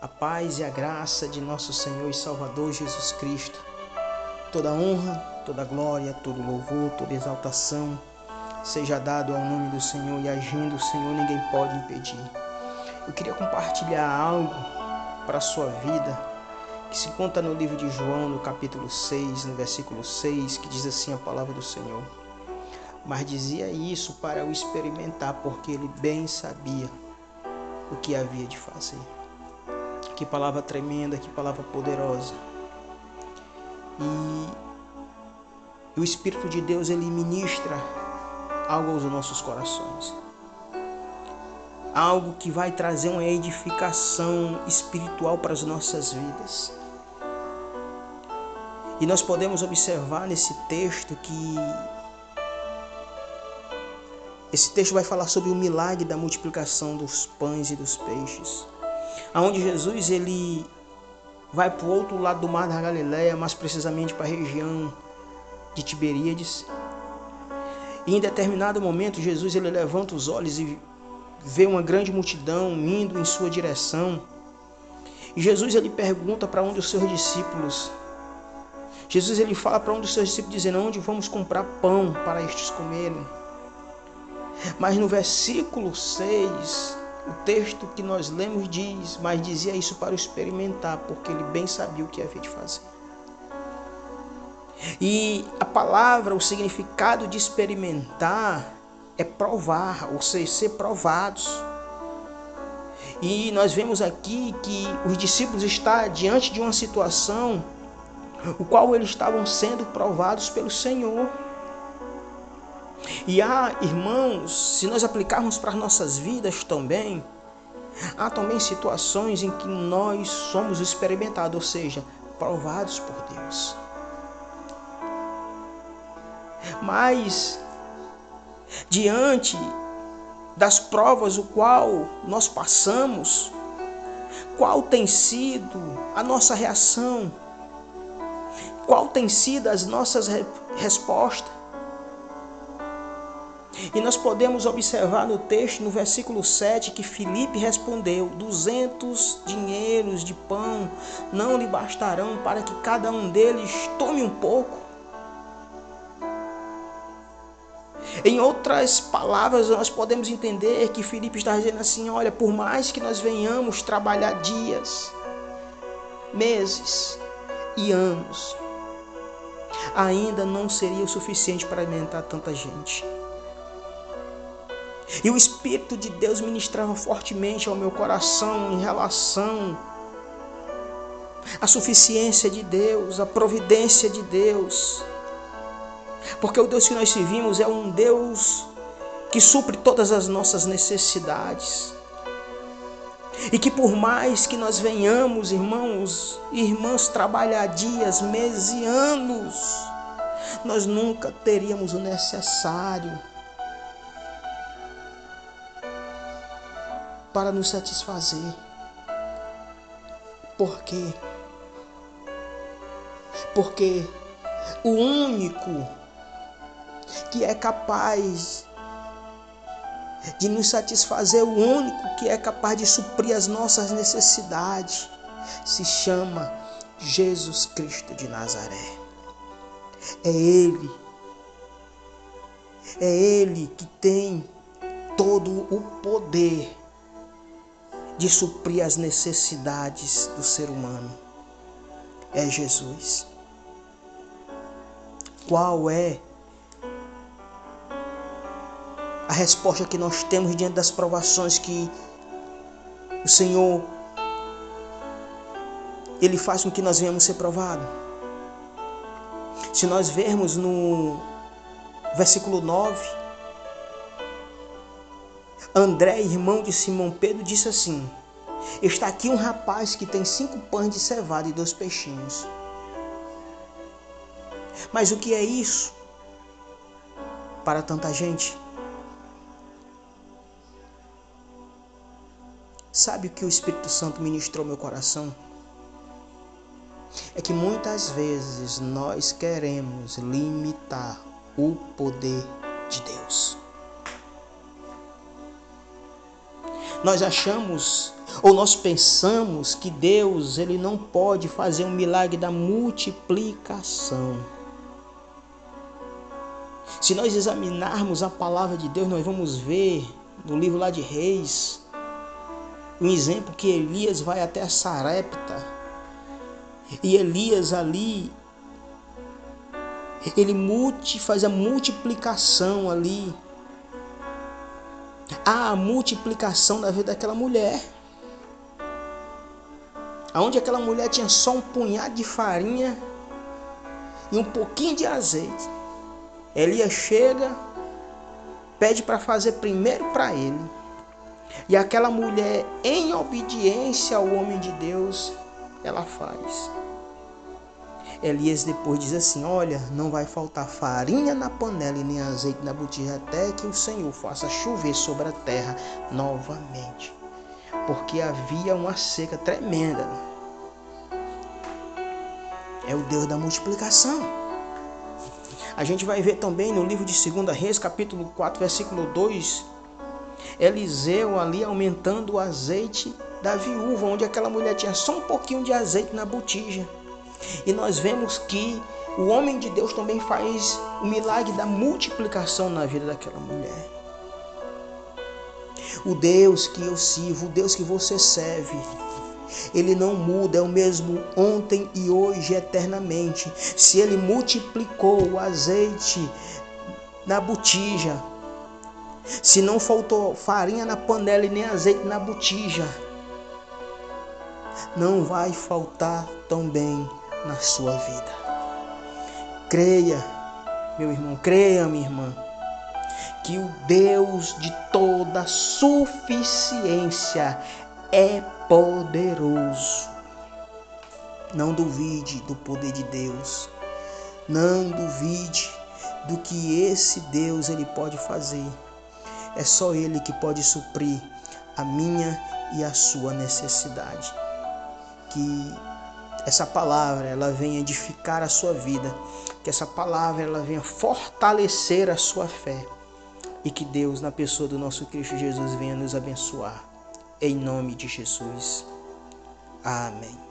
A paz e a graça de nosso Senhor e Salvador Jesus Cristo. Toda honra, toda glória, todo louvor, toda exaltação seja dado ao nome do Senhor, e agindo o Senhor ninguém pode impedir. Eu queria compartilhar algo para a sua vida, que se conta no livro de João, no capítulo 6, no versículo 6, que diz assim a palavra do Senhor. Mas dizia isso para o experimentar, porque ele bem sabia o que havia de fazer. Que palavra tremenda, que palavra poderosa. E o Espírito de Deus, ele ministra algo aos nossos corações. Algo que vai trazer uma edificação espiritual para as nossas vidas. E nós podemos observar nesse texto que esse texto vai falar sobre o milagre da multiplicação dos pães e dos peixes. Onde Jesus ele vai para o outro lado do mar da Galileia, mais precisamente para a região de Tiberíades. E em determinado momento Jesus ele levanta os olhos e vê uma grande multidão indo em sua direção. E Jesus ele pergunta para um dos seus discípulos. Jesus ele fala para um dos seus discípulos dizendo: onde vamos comprar pão para estes comerem? Mas no versículo 6, o texto que nós lemos diz: mas dizia isso para o experimentar, porque ele bem sabia o que havia de fazer. E a palavra, o significado de experimentar é provar, ou seja, ser provados. E nós vemos aqui que os discípulos estão diante de uma situação o qual eles estavam sendo provados pelo Senhor. E irmãos, se nós aplicarmos para as nossas vidas também, há também situações em que nós somos experimentados, ou seja, provados por Deus. Mas, diante das provas o qual nós passamos, qual tem sido a nossa reação? Qual tem sido as nossas respostas? E nós podemos observar no texto, no versículo 7, que Filipe respondeu: 200 dinheiros de pão não lhe bastarão para que cada um deles tome um pouco. Em outras palavras, nós podemos entender que Filipe está dizendo assim: olha, por mais que nós venhamos trabalhar dias, meses e anos, ainda não seria o suficiente para alimentar tanta gente. E o Espírito de Deus ministrava fortemente ao meu coração em relação à suficiência de Deus, à providência de Deus. Porque o Deus que nós servimos é um Deus que supre todas as nossas necessidades. E que por mais que nós venhamos, irmãos e irmãs, trabalhar dias, meses e anos, nós nunca teríamos o necessário para nos satisfazer. Por quê? Porque o único que é capaz de nos satisfazer, o único que é capaz de suprir as nossas necessidades, se chama Jesus Cristo de Nazaré. É Ele que tem todo o poder de suprir as necessidades do ser humano. É Jesus. Qual é a resposta que nós temos diante das provações que o Senhor Ele faz com que nós venhamos ser provados? Se nós vermos no versículo 9, André, irmão de Simão Pedro, disse assim: está aqui um rapaz que tem 5 pães de cevada e 2 peixinhos. Mas o que é isso para tanta gente? Sabe o que o Espírito Santo ministrou ao meu coração? É que muitas vezes nós queremos limitar o poder de Deus. Nós achamos ou nós pensamos que Deus ele não pode fazer um milagre da multiplicação. Se nós examinarmos a palavra de Deus, nós vamos ver no livro lá de Reis, um exemplo que Elias vai até a Sarepta. E Elias ali, ele faz a multiplicação ali. Há a multiplicação da vida daquela mulher. Onde aquela mulher tinha só um punhado de farinha e um pouquinho de azeite. Elias chega, pede para fazer primeiro para ele. E aquela mulher, em obediência ao homem de Deus, ela faz. Elias depois diz assim: olha, não vai faltar farinha na panela e nem azeite na botija até que o Senhor faça chover sobre a terra novamente. Porque havia uma seca tremenda. É o Deus da multiplicação. A gente vai ver também no livro de 2 Reis, capítulo 4, versículo 2, Eliseu ali aumentando o azeite da viúva, onde aquela mulher tinha só um pouquinho de azeite na botija. E nós vemos que o homem de Deus também faz o milagre da multiplicação na vida daquela mulher. O Deus que eu sirvo, o Deus que você serve, ele não muda, é o mesmo ontem e hoje eternamente. Se ele multiplicou o azeite na botija, se não faltou farinha na panela e nem azeite na botija, não vai faltar também na sua vida. Creia, meu irmão, creia, minha irmã, que o Deus de toda suficiência é poderoso. Não duvide do poder de Deus. Não duvide do que esse Deus ele pode fazer. É só Ele que pode suprir a minha e a sua necessidade. Que essa palavra ela venha edificar a sua vida. Que essa palavra ela venha fortalecer a sua fé. E que Deus, na pessoa do nosso Cristo Jesus, venha nos abençoar. Em nome de Jesus. Amém.